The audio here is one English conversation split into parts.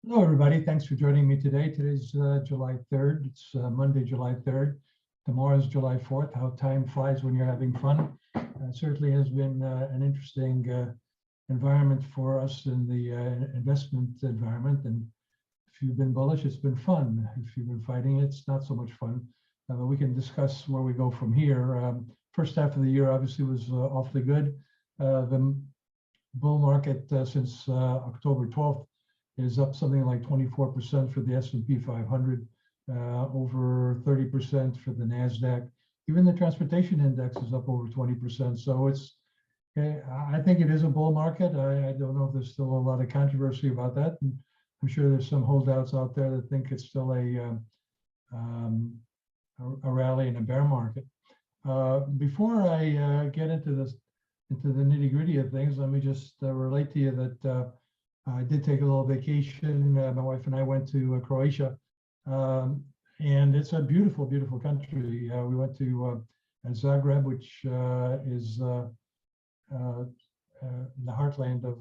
Hello, everybody. Thanks for joining me today. Today's July 3rd. It's Monday, July 3rd. Tomorrow is July 4th. How time flies when you're having fun. Certainly has been an interesting environment for us in the investment environment. And if you've been bullish, it's been fun. If you've been fighting, it's not so much fun. But we can discuss where we go from here. First half of the year obviously was awfully good. The bull market since October 12th is up something like 24% for the S&P 500, over 30% for the NASDAQ. Even the transportation index is up over 20%. So I think it is a bull market. I don't know if there's still a lot of controversy about that. And I'm sure there's some holdouts out there that think it's still a rally in a bear market. Before I get into the nitty gritty of things, let me just relate to you that I did take a little vacation. My wife and I went to Croatia, and it's a beautiful, beautiful country. We went to Zagreb, which is in the heartland of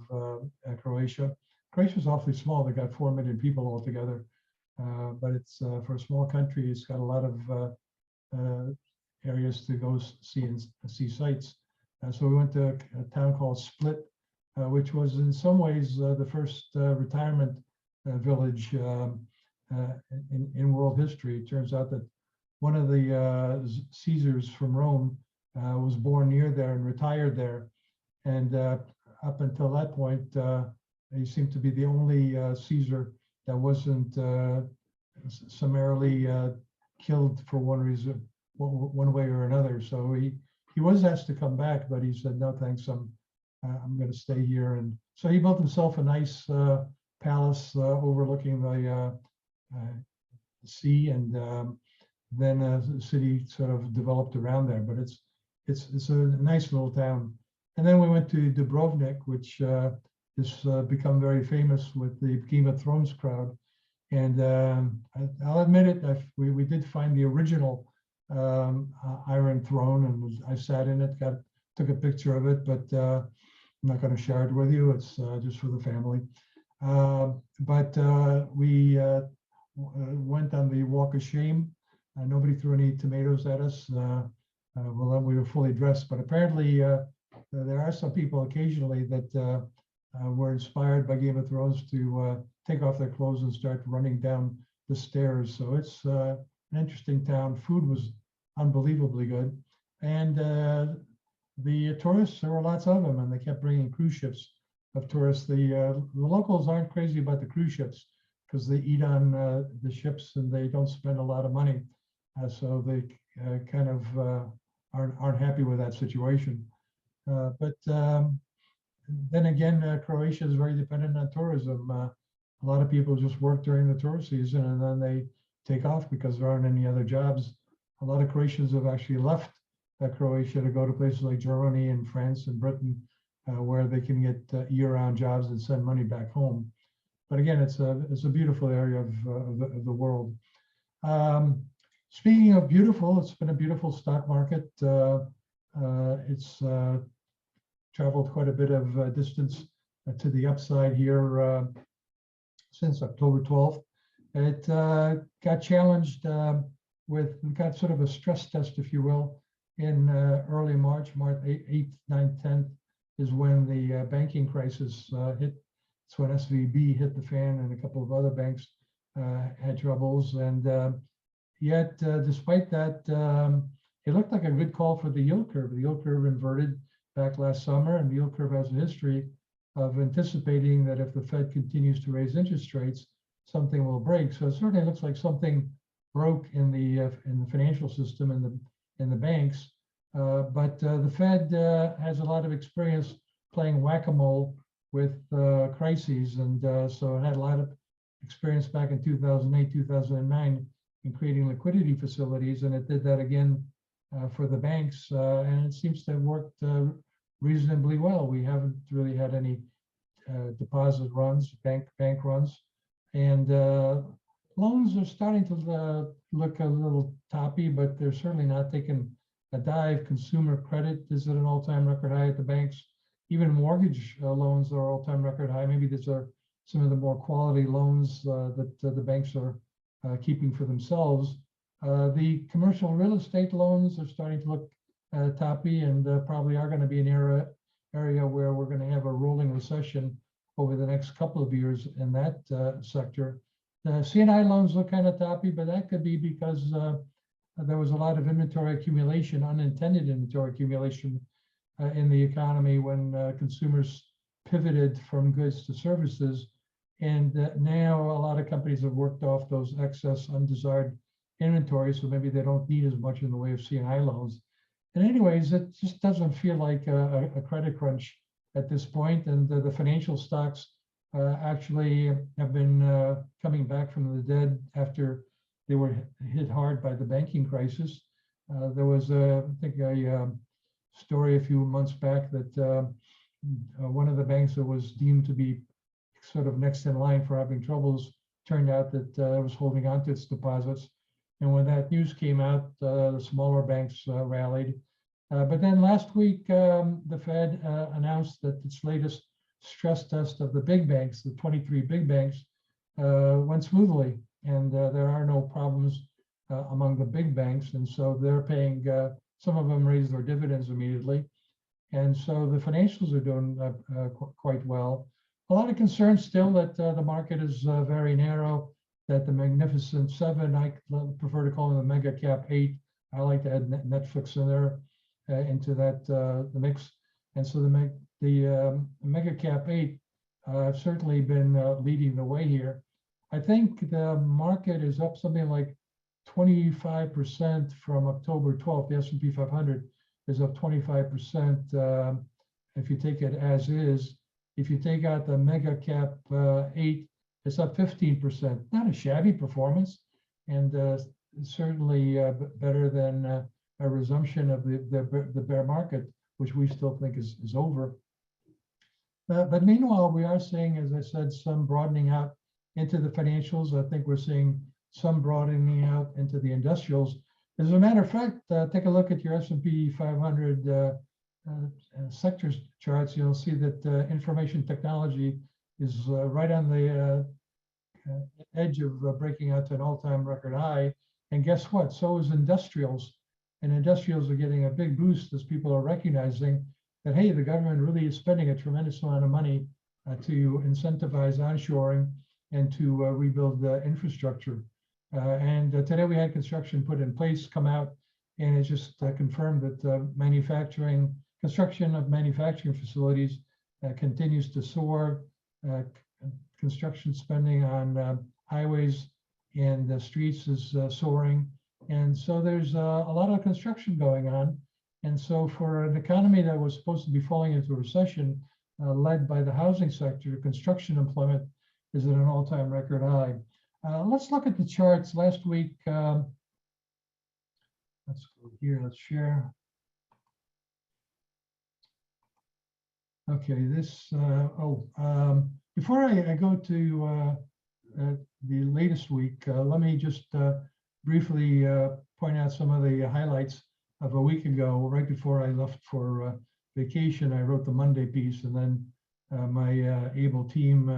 Croatia. Croatia is awfully small. They got 4 million people altogether, but it's for a small country. It's got a lot of areas to go see and see sights. So we went to a town called Split, which was in some ways the first retirement village in world history. It turns out that one of the Caesars from Rome was born near there and retired there. And up until that point, he seemed to be the only Caesar that wasn't summarily killed for one reason, one way or another. So he was asked to come back, but he said, no, thanks, I'm going to stay here. And so he built himself a nice palace overlooking the sea, and then the city sort of developed around there. But it's a nice little town. And then we went to Dubrovnik, which has become very famous with the Game of Thrones crowd. And I'll admit it, we did find the original Iron Throne, and I sat in it, took a picture of it, but I'm not going to share it with you. It's just for the family. But we went on the Walk of Shame. Nobody threw any tomatoes at us. Well, we were fully dressed, but apparently there are some people occasionally that were inspired by Game of Thrones to take off their clothes and start running down the stairs. So it's an interesting town. Food was unbelievably good. And the tourists, there were lots of them, and they kept bringing cruise ships of tourists. The locals aren't crazy about the cruise ships because they eat on the ships and they don't spend a lot of money. So they kind of aren't happy with that situation. But then again, Croatia is very dependent on tourism. A lot of people just work during the tourist season and then they take off because there aren't any other jobs. A lot of Croatians have actually left Croatia to go to places like Germany and France and Britain, where they can get year-round jobs and send money back home. But again, it's a beautiful area of the world. Speaking of beautiful, it's been a beautiful stock market. It's traveled quite a bit of distance to the upside here since October 12th. It got challenged got sort of a stress test, if you will, in early March 8th, 9th, 10th is when the banking crisis hit. It's when SVB hit the fan and a couple of other banks had troubles. And yet, despite that, it looked like a good call for the yield curve. The yield curve inverted back last summer, and the yield curve has a history of anticipating that if the Fed continues to raise interest rates, something will break. So it certainly looks like something broke in the financial system and in the banks, but the Fed has a lot of experience playing whack-a-mole with crises, and so it had a lot of experience back in 2008, 2009 in creating liquidity facilities, and it did that again for the banks, and it seems to have worked reasonably well. We haven't really had any deposit runs, bank runs, and loans are starting to look a little toppy, but they're certainly not taking a dive. Consumer credit is at an all-time record high at the banks. Even mortgage loans are all-time record high. Maybe these are some of the more quality loans that the banks are keeping for themselves. The commercial real estate loans are starting to look toppy, and probably are going to be an area where we're going to have a rolling recession over the next couple of years in that sector. C&I loans look kind of toppy, but that could be because there was a lot of inventory accumulation, unintended inventory accumulation in the economy when consumers pivoted from goods to services. And now a lot of companies have worked off those excess undesired inventory, so maybe they don't need as much in the way of C&I loans. And anyways, it just doesn't feel like a credit crunch at this point. And the financial stocks actually have been coming back from the dead after they were hit hard by the banking crisis. There was, I think, a story a few months back that one of the banks that was deemed to be sort of next in line for having troubles turned out that it was holding on to its deposits. And when that news came out, the smaller banks rallied. But then last week, the Fed announced that its latest stress test of the big banks, the 23 big banks, went smoothly. And there are no problems among the big banks. And so they're paying, some of them raised their dividends immediately. And so the financials are doing quite well. A lot of concern still that the market is very narrow, that the Magnificent Seven, I prefer to call them the Mega Cap 8. I like to add Netflix in there into that the mix. And so the Mega Cap 8 have certainly been leading the way here. I think the market is up something like 25% from October 12th. The S&P 500 is up 25% if you take it as is. If you take out the Mega Cap 8, it's up 15%. Not a shabby performance, and certainly better than a resumption of the bear market, which we still think is over. But meanwhile, we are seeing, as I said, some broadening out into the financials. I think we're seeing some broadening out into the industrials. As a matter of fact, take a look at your S&P 500 sectors charts. You'll see that information technology is right on the edge of breaking out to an all-time record high. And guess what? So is industrials. And industrials are getting a big boost as people are recognizing that, hey, the government really is spending a tremendous amount of money to incentivize onshoring and to rebuild the infrastructure. And today we had construction put in place come out, and it just confirmed that construction of manufacturing facilities continues to soar. Construction spending on highways and streets is soaring. And so there's a lot of construction going on. And so for an economy that was supposed to be falling into a recession led by the housing sector, construction employment is at an all-time record high. Let's look at the charts. Last week, let's go here, let's share. Okay, before I go to the latest week, let me just briefly point out some of the highlights of a week ago. Right before I left for vacation, I wrote the Monday piece, and then my able team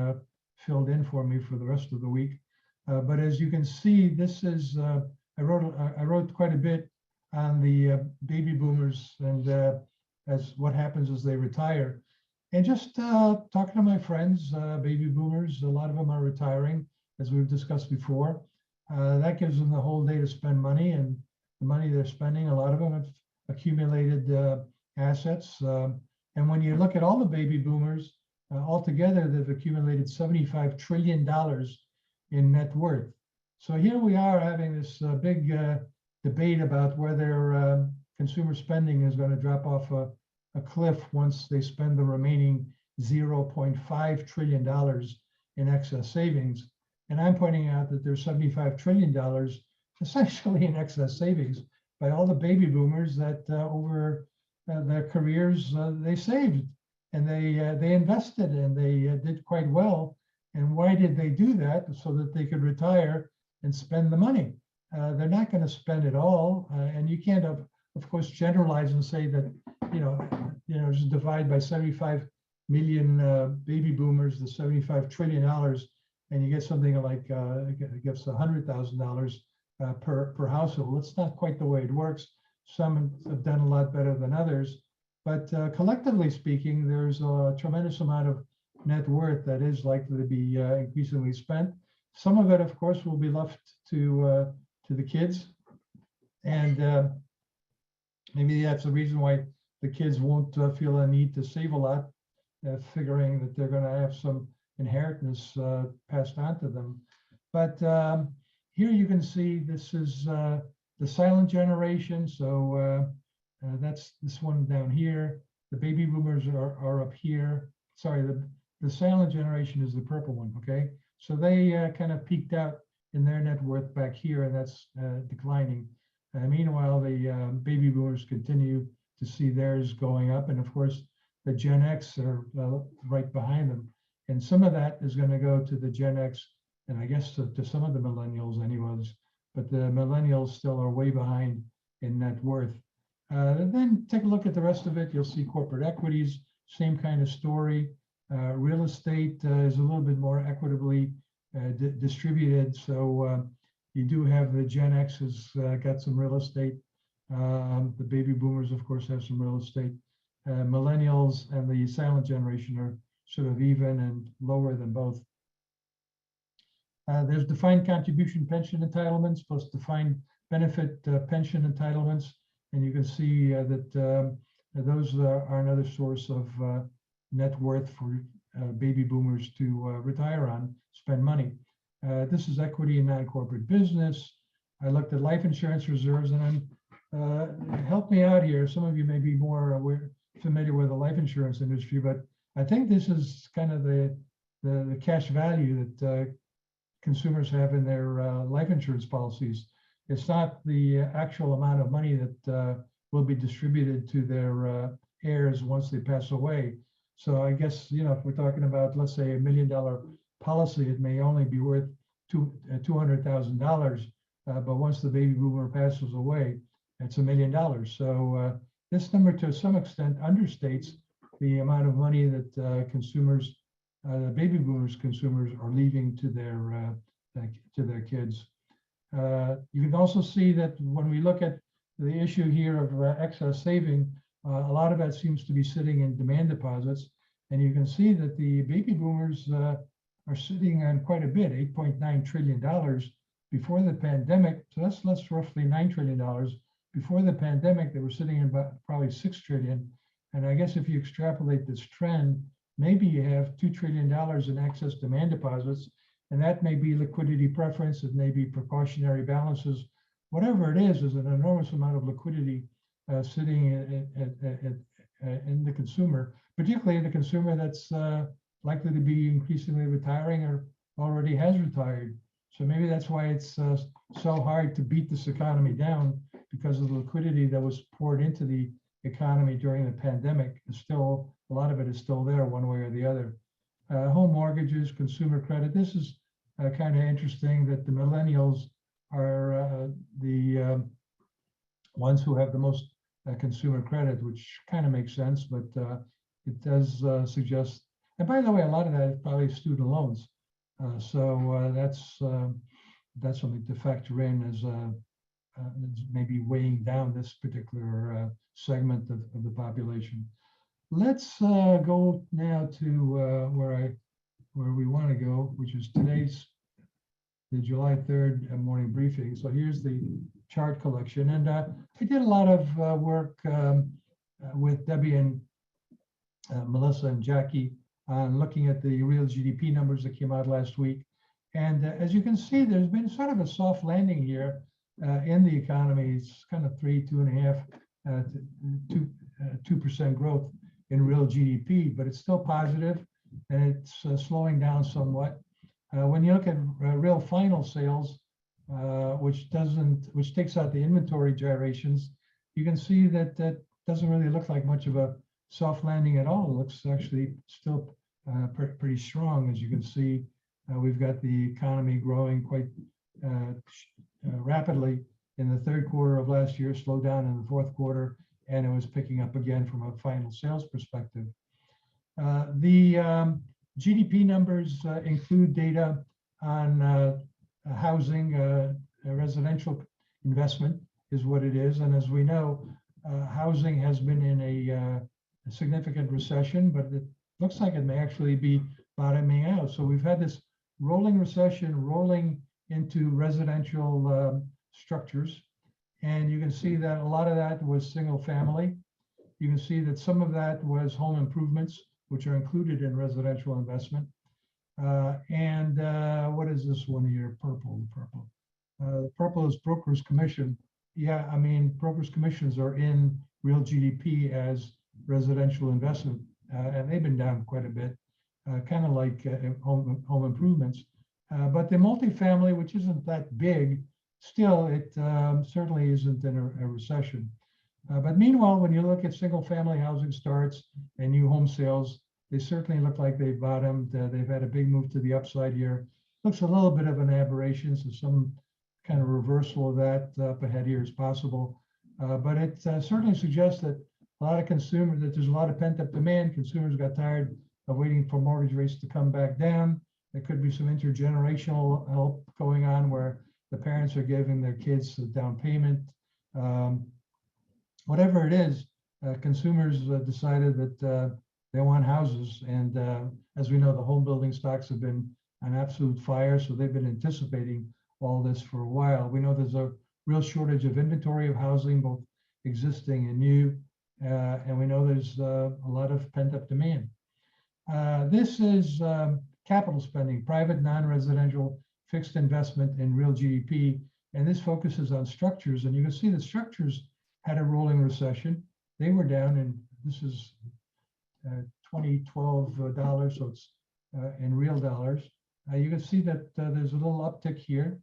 filled in for me for the rest of the week. But as you can see, this is, I wrote quite a bit on the baby boomers and as what happens as they retire. And just talking to my friends, baby boomers, a lot of them are retiring, as we've discussed before. That gives them the whole day to spend money, and the money they're spending, a lot of them have accumulated assets. And when you look at all the baby boomers, altogether, they've accumulated $75 trillion in net worth. So here we are having this big debate about whether consumer spending is going to drop off a cliff once they spend the remaining $0.5 trillion in excess savings. And I'm pointing out that there's $75 trillion essentially in excess savings by all the baby boomers that over their careers, they saved and they invested and they did quite well. And why did they do that? So that they could retire and spend the money. They're not going to spend it all. And you can't, of course, generalize and say that, just divide by 75 million baby boomers, the $75 trillion, and you get something like I guess $100,000 per household. It's not quite the way it works. Some have done a lot better than others, but collectively speaking, there's a tremendous amount of net worth that is likely to be increasingly spent. Some of it, of course, will be left to the kids, and maybe that's the reason why the kids won't feel a need to save a lot, figuring that they're going to have some inheritance passed on to them. But here you can see this is the silent generation. So that's this one down here. The baby boomers are up here. Sorry, the silent generation is the purple one, okay? So they kind of peaked out in their net worth back here, and that's declining. Meanwhile, the baby boomers continue to see theirs going up. And of course, the Gen X are right behind them. And some of that is going to go to the Gen X, and I guess to some of the millennials anyways, but the millennials still are way behind in net worth. And then take a look at the rest of it. You'll see corporate equities, same kind of story. Real estate is a little bit more equitably distributed. So you do have the Gen X has got some real estate. The baby boomers, of course, have some real estate. Millennials and the silent generation are sort of even and lower than both. There's defined contribution pension entitlements plus defined benefit pension entitlements. And you can see that those are another source of net worth for baby boomers to retire on, spend money. This is equity in non-corporate business. I looked at life insurance reserves, and help me out here. Some of you may be more familiar with the life insurance industry, but I think this is kind of the cash value that consumers have in their life insurance policies. It's not the actual amount of money that will be distributed to their heirs once they pass away. So I guess, you know, if we're talking about, let's say, $1 million policy, it may only be worth $200,000, but once the baby boomer passes away, it's $1 million. So this number, to some extent, understates the amount of money that consumers, baby boomers consumers, are leaving to their kids. You can also see that when we look at the issue here of excess saving, a lot of that seems to be sitting in demand deposits. And you can see that the baby boomers are sitting on quite a bit, $8.9 trillion before the pandemic. So that's roughly $9 trillion. Before the pandemic, they were sitting in about probably $6 trillion. And I guess if you extrapolate this trend, maybe you have $2 trillion in excess demand deposits, and that may be liquidity preference, it may be precautionary balances. Whatever it is an enormous amount of liquidity sitting in the consumer, particularly the consumer that's likely to be increasingly retiring or already has retired. So maybe that's why it's so hard to beat this economy down, because of the liquidity that was poured into the economy during the pandemic. Is still, a lot of it is still there one way or the other. Home mortgages, consumer credit. This is kind of interesting that the millennials are the ones who have the most consumer credit, which kind of makes sense, but it does suggest, and by the way, a lot of that is probably student loans. So that's something to factor in as maybe weighing down this particular segment of the population. Let's go now to where we want to go, which is the July 3rd morning briefing. So here's the chart collection, and I did a lot of work with Debbie and Melissa and Jackie on looking at the real GDP numbers that came out last week. And as you can see, there's been sort of a soft landing here in the economy. It's kind of 2.5% growth in real GDP, but it's still positive, and it's slowing down somewhat. When you look at real final sales, which takes out the inventory gyrations, you can see that that doesn't really look like much of a soft landing at all. It looks actually still pretty strong. As you can see, we've got the economy growing quite rapidly in the third quarter of last year, slowed down in the fourth quarter, and it was picking up again from a final sales perspective. The GDP numbers include data on housing, residential investment is what it is. And as we know, housing has been in a significant recession, but it looks like it may actually be bottoming out. So we've had this rolling recession rolling into residential structures. And you can see that a lot of that was single family. You can see that some of that was home improvements, which are included in residential investment. What is this one here? Purple. The purple is broker's commission. Yeah, I mean, broker's commissions are in real GDP as residential investment, and they've been down quite a bit, kind of like home improvements. But the multifamily, which isn't that big, still, it certainly isn't in a recession. But meanwhile, when you look at single family housing starts and new home sales, they certainly look like they've bottomed. They've had a big move to the upside here. Looks a little bit of an aberration, so some kind of reversal of that up ahead here is possible. But it certainly suggests that a lot of consumers, that there's a lot of pent up demand. Consumers got tired of waiting for mortgage rates to come back down. There could be some intergenerational help going on where the parents are giving their kids a down payment. Whatever it is, consumers decided that they want houses. And as we know, the home building stocks have been an absolute fire. So they've been anticipating all this for a while. We know there's a real shortage of inventory of housing, both existing and new. And we know there's a lot of pent up demand. This is capital spending, private non-residential fixed investment in real GDP. And this focuses on structures. And you can see the structures had a rolling recession. They were down, and this is 2012 dollars, so it's in real dollars. You can see that there's a little uptick here.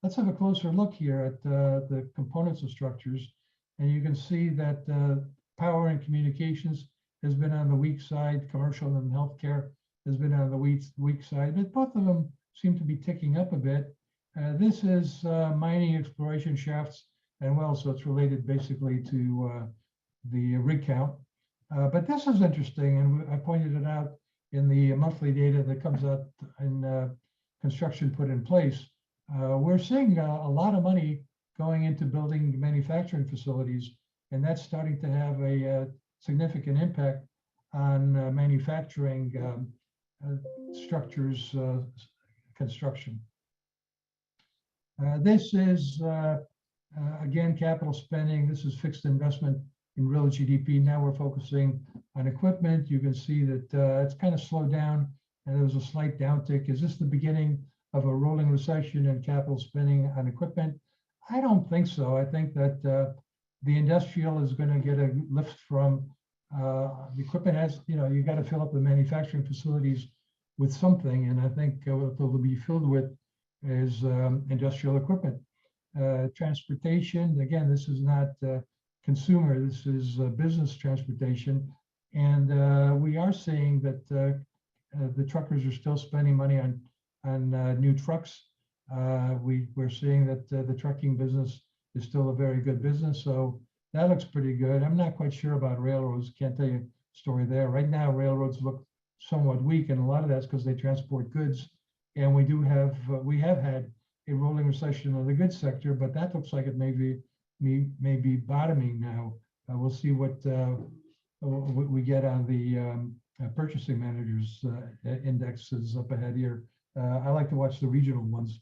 Let's have a closer look here at the components of structures. And you can see that power and communications has been on the weak side. Commercial and healthcare has been on the weak side, but both of them seem to be ticking up a bit. This is mining, exploration, shafts, and wells, so it's related basically to the rig count. But this is interesting, and I pointed it out in the monthly data that comes out in construction put in place. We're seeing a lot of money going into building manufacturing facilities, and that's starting to have a significant impact on manufacturing structures construction. This is, again, capital spending. This is fixed investment in real GDP. Now we're focusing on equipment. You can see that it's kind of slowed down, and there was a slight downtick. Is this the beginning of a rolling recession in capital spending on equipment? I don't think so. I think that the industrial is going to get a lift from the equipment. Has, you got to fill up the manufacturing facilities with something, and I think what they'll be filled with is industrial equipment. Transportation, again, this is not consumer, this is business transportation. And we are seeing that the truckers are still spending money on new trucks. We're seeing that the trucking business is still a very good business. So that looks pretty good. I'm not quite sure about railroads. Can't tell you a story there. Right now, railroads look somewhat weak, and a lot of that's because they transport goods. And we have had a rolling recession in the goods sector, but that looks like it may be bottoming now. We'll see what we get on the purchasing managers indexes up ahead here. I like to watch the regional ones.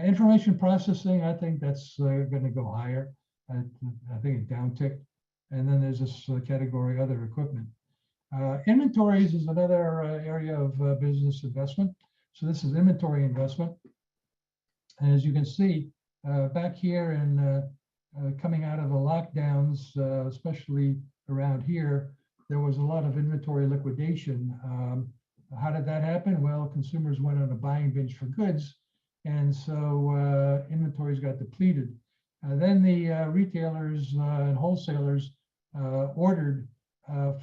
Information processing, I think that's going to go higher. I think it downticked. And then there's this category, other equipment. Inventories is another area of business investment. So this is inventory investment. And as you can see, back here and coming out of the lockdowns, especially around here, there was a lot of inventory liquidation. How did that happen? Well, consumers went on a buying binge for goods, and so inventories got depleted. Then the retailers and wholesalers ordered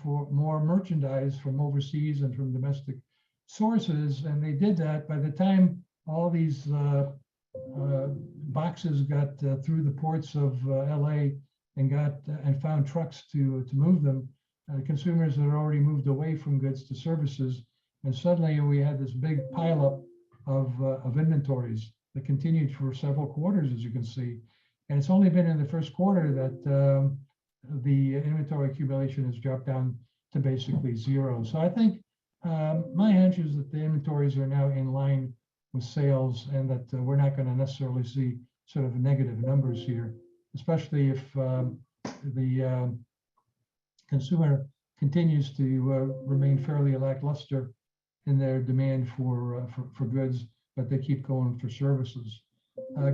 for more merchandise from overseas and from domestic sources, and they did that. By the time all these boxes got through the ports of LA and found trucks to move them, consumers had already moved away from goods to services, and suddenly we had this big pileup of inventories that continued for several quarters, as you can see. And it's only been in the first quarter that the inventory accumulation has dropped down to basically zero. So I think my hunch is that the inventories are now in line with sales, and that we're not going to necessarily see sort of negative numbers here, especially if the consumer continues to remain fairly lackluster in their demand for goods, but they keep going for services.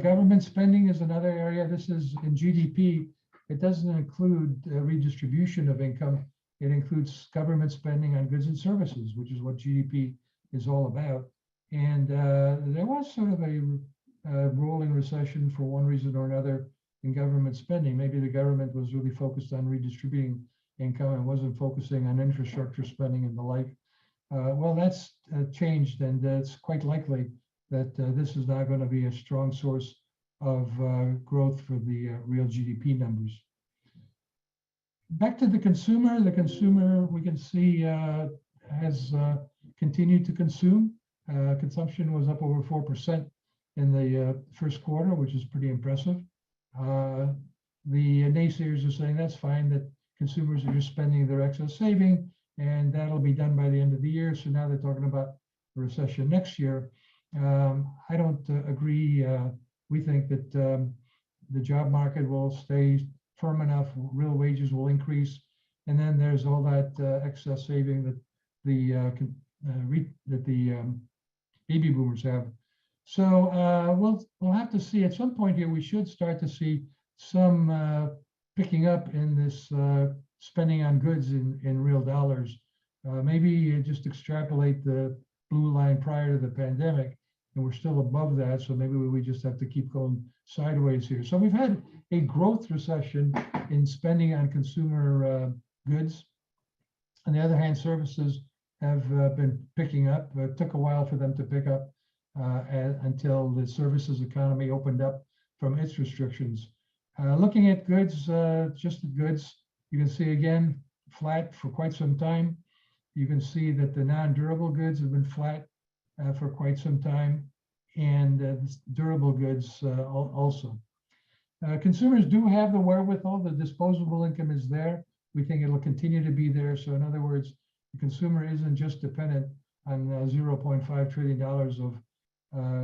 Government spending is another area. This is in GDP. It doesn't include redistribution of income. It includes government spending on goods and services, which is what GDP is all about. And there was sort of a rolling recession for one reason or another in government spending. Maybe the government was really focused on redistributing income and wasn't focusing on infrastructure spending and the like. Well, that's changed, and it's quite likely that this is not going to be a strong source of growth for the real GDP numbers. Back to the consumer we can see has continued to consume. Consumption was up over 4% in the first quarter, which is pretty impressive. The naysayers are saying that's fine, that consumers are just spending their excess saving, and that'll be done by the end of the year. So now they're talking about a recession next year. I don't agree. We think that the job market will stay firm enough, real wages will increase, and then there's all that excess saving that the baby boomers have. So we'll have to see. At some point here, we should start to see some picking up in this spending on goods in real dollars. Maybe just extrapolate the blue line prior to the pandemic, and we're still above that. So maybe we just have to keep going sideways here. So we've had a growth recession in spending on consumer goods. On the other hand, services have been picking up. It took a while for them to pick up until the services economy opened up from its restrictions. Looking at goods, just the goods, you can see again, flat for quite some time. You can see that the non-durable goods have been flat for quite some time, and durable goods also. Consumers do have the wherewithal. The disposable income is there. We think it'll continue to be there. So in other words, the consumer isn't just dependent on $0.5 trillion of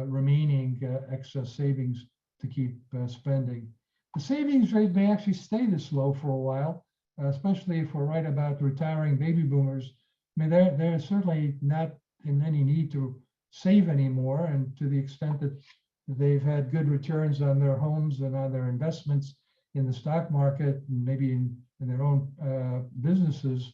remaining excess savings to keep spending. The savings rate may actually stay this low for a while, especially if we're right about retiring baby boomers. I mean, they're certainly not in any need to save anymore, and to the extent that they've had good returns on their homes and on their investments in the stock market, and maybe in their own businesses,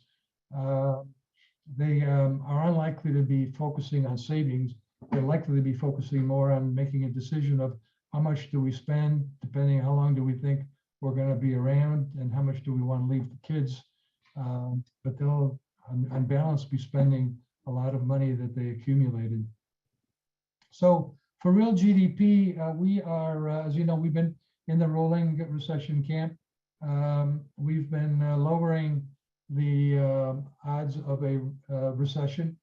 they are unlikely to be focusing on savings. They're likely to be focusing more on making a decision of how much do we spend, depending how long do we think we're going to be around, and how much do we want to leave the kids. But they'll, on balance, be spending a lot of money that they accumulated. So for real GDP, we are, as you know, we've been in the rolling recession camp. We've been lowering the odds of a recession.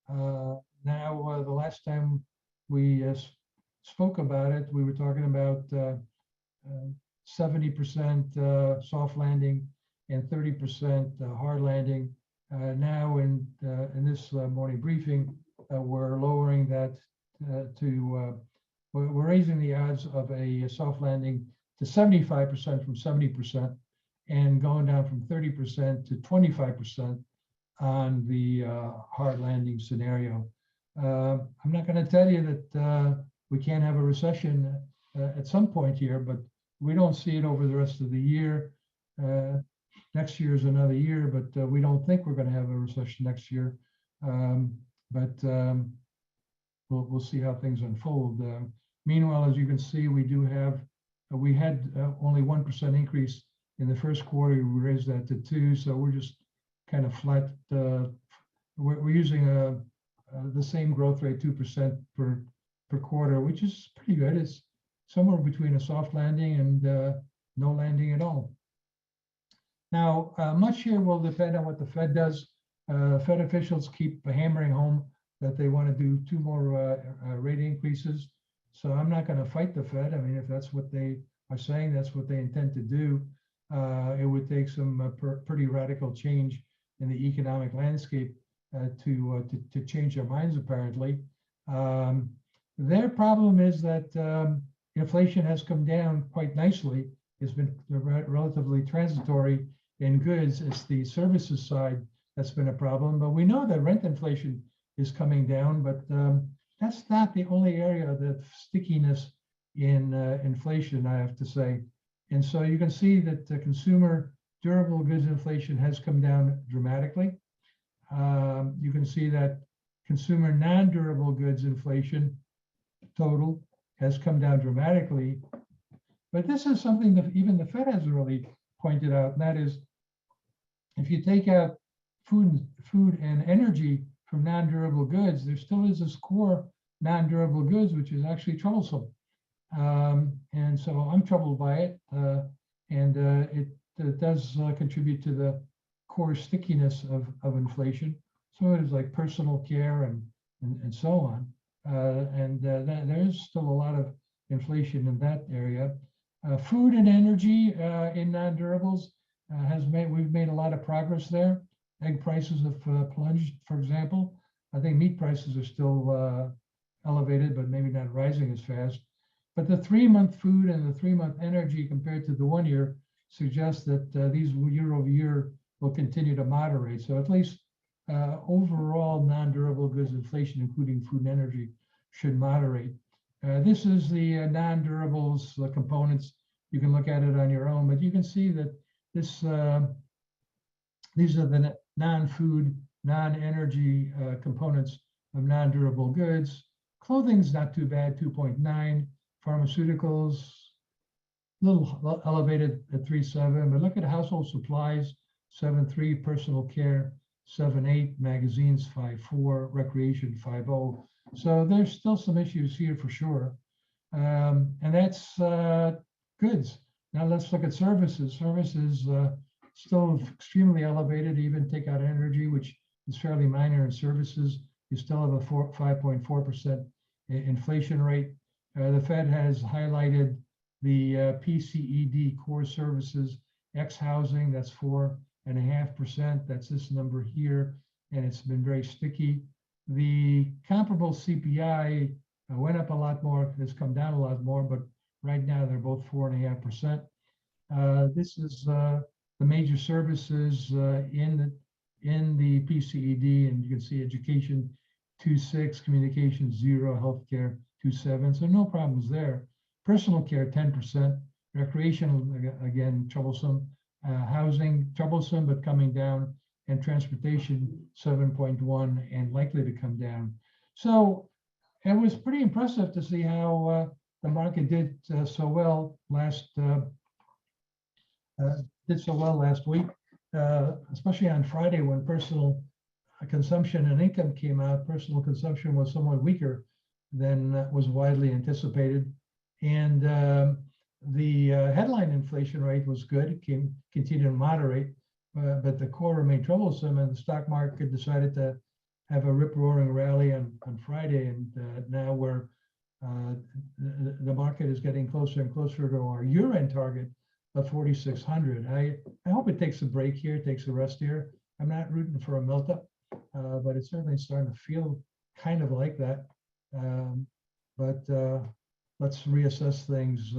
Now, the last time we spoke about it, we were talking about 70% soft landing and 30% hard landing. Now, in this morning briefing, we're lowering that we're raising the odds of a soft landing to 75% from 70%, and going down from 30% to 25% on the hard landing scenario. I'm not going to tell you that we can't have a recession at some point here, but we don't see it over the rest of the year. Next year is another year, but we don't think we're going to have a recession next year. We'll see how things unfold. Meanwhile, as you can see, we had only 1% increase in the first quarter. We raised that to 2%, so we're just kind of flat. We're using the same growth rate, 2% per quarter, which is pretty good. It's somewhere between a soft landing and no landing at all. Now, much here will depend on what the Fed does. Fed officials keep hammering home that they want to do 2 more rate increases. So I'm not going to fight the Fed. I mean, if that's what they are saying, that's what they intend to do. It would take some pretty radical change in the economic landscape to change their minds, apparently. Their problem is that inflation has come down quite nicely. It's been relatively transitory in goods. It's the services side that's been a problem. But we know that rent inflation is coming down, but that's not the only area of stickiness in inflation, I have to say. And so you can see that the consumer durable goods inflation has come down dramatically. You can see that consumer non-durable goods inflation total has come down dramatically. But this is something that even the Fed has really pointed out, and that is, if you take out food and energy from non-durable goods, there still is this core non-durable goods, which is actually troublesome. And so I'm troubled by it, and it does contribute to the core stickiness of inflation. So it is like personal care and so on. There's still a lot of inflation in that area. Food and energy in non-durables we've made a lot of progress there. Egg prices have plunged, for example. I think meat prices are still elevated, but maybe not rising as fast. But the 3-month food and the 3-month energy compared to the 1 year suggests that these year over year will continue to moderate. So at least overall non-durable goods inflation, including food and energy, should moderate. This is the non-durables components. You can look at it on your own, but you can see that these are the non-food, non-energy components of non-durable goods. Clothing's not too bad, 2.9. Pharmaceuticals, a little elevated at 3.7, but look at household supplies, 7.3, personal care, 7.8, magazines, 5.4, recreation, 5.0. So there's still some issues here for sure. And that's goods. Now let's look at services. Services still extremely elevated, even take out energy, which is fairly minor in services. You still have a 5.4% inflation rate. The Fed has highlighted the PCED core services, X housing, that's 4.5%. That's this number here, and it's been very sticky. The comparable CPI went up a lot more, has come down a lot more, but right now they're both 4.5%. This is the major services in the PCED, and you can see education 2.6, communications 0, healthcare 2.7, so no problems there. Personal care 10%, recreational again troublesome, housing troublesome but coming down, and transportation 7.1 and likely to come down. So it was pretty impressive to see how the market did so well last week, especially on Friday when personal consumption and income came out. Personal consumption was somewhat weaker than was widely anticipated, and the headline inflation rate was good. It continued to moderate, but the core remained troublesome, and the stock market decided to have a rip-roaring rally on Friday, and now we're the market is getting closer and closer to our year-end target of 4,600. I hope it takes a break here, takes a rest here. I'm not rooting for a melt-up, but it's certainly starting to feel kind of like that. But let's reassess things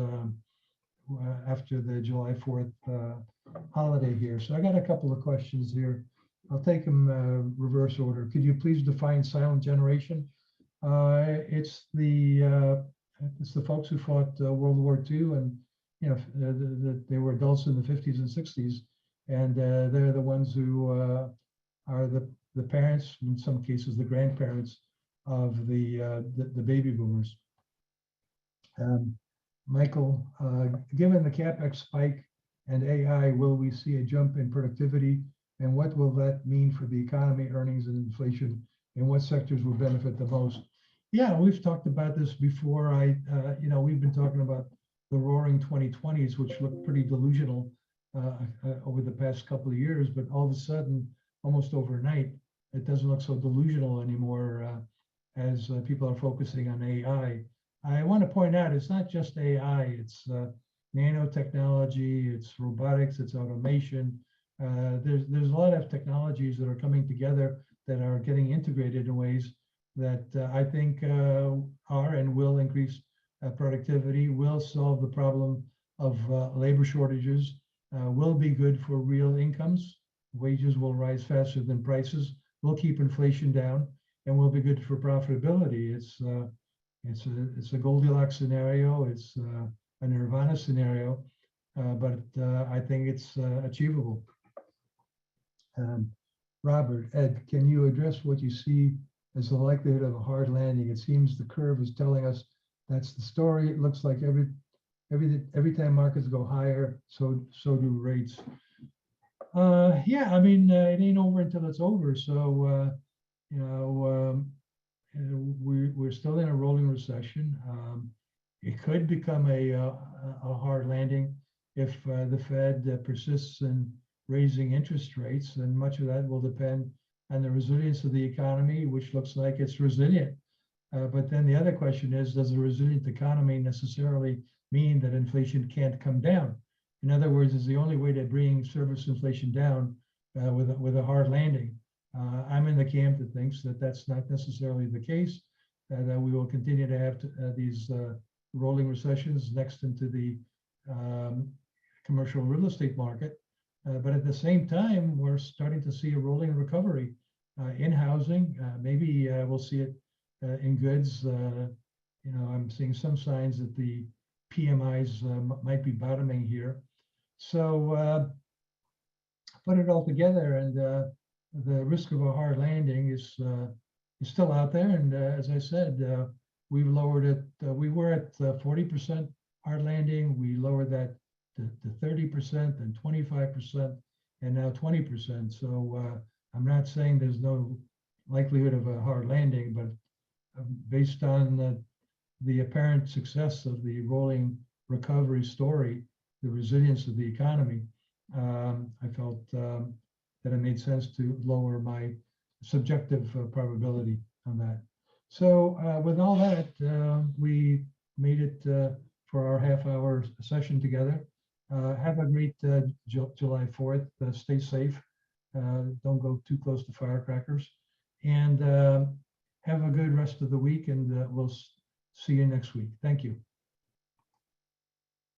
after the July 4th holiday here. So I got a couple of questions here. I'll take them reverse order. Could you please define silent generation? It's the folks who fought World War II, and they were adults in the 50s and 60s, and they're the ones who are the parents, in some cases the grandparents of the baby boomers. Michael, given the CapEx spike and AI, will we see a jump in productivity? And what will that mean for the economy, earnings, and inflation? And what sectors will benefit the most? Yeah, we've talked about this before. We've been talking about the roaring 2020s, which looked pretty delusional. over the past couple of years, but all of a sudden, almost overnight, it doesn't look so delusional anymore as people are focusing on AI. I want to point out it's not just AI, it's nanotechnology, it's robotics, it's automation. There's a lot of technologies that are coming together that are getting integrated in ways that I think are and will increase productivity, will solve the problem of labor shortages, will be good for real incomes. Wages will rise faster than prices, will keep inflation down, and will be good for profitability. It's a Goldilocks scenario. It's a Nirvana scenario, but I think it's achievable. Robert, Ed, can you address what you see as the likelihood of a hard landing? It seems the curve is telling us that's the story. It looks like every time markets go higher, so do rates. Yeah, I mean, it ain't over until it's over. So, you know, we're still in a rolling recession. It could become a hard landing if the Fed persists in raising interest rates, and much of that will depend on the resilience of the economy, which looks like it's resilient. But then the other question is, does a resilient economy necessarily mean that inflation can't come down? In other words, is the only way to bring service inflation down with a hard landing? I'm in the camp that thinks that that's not necessarily the case, that we will continue to have these rolling recessions next into the commercial real estate market. But at the same time, we're starting to see a rolling recovery in housing. Maybe we'll see it in goods. You know, I'm seeing some signs that the PMIs might be bottoming here. So put it all together, and the risk of a hard landing is still out there. And as I said, we've lowered it. We were at 40% hard landing. We lowered that to 30% and 25%, and now 20%. So I'm not saying there's no likelihood of a hard landing, but based on the apparent success of the rolling recovery story, the resilience of the economy, I felt that it made sense to lower my subjective probability on that. So with all that, we made it for our half-hour session together. Have a great July 4th. Stay safe. Don't go too close to firecrackers. And have a good rest of the week, and we'll see you next week. Thank you.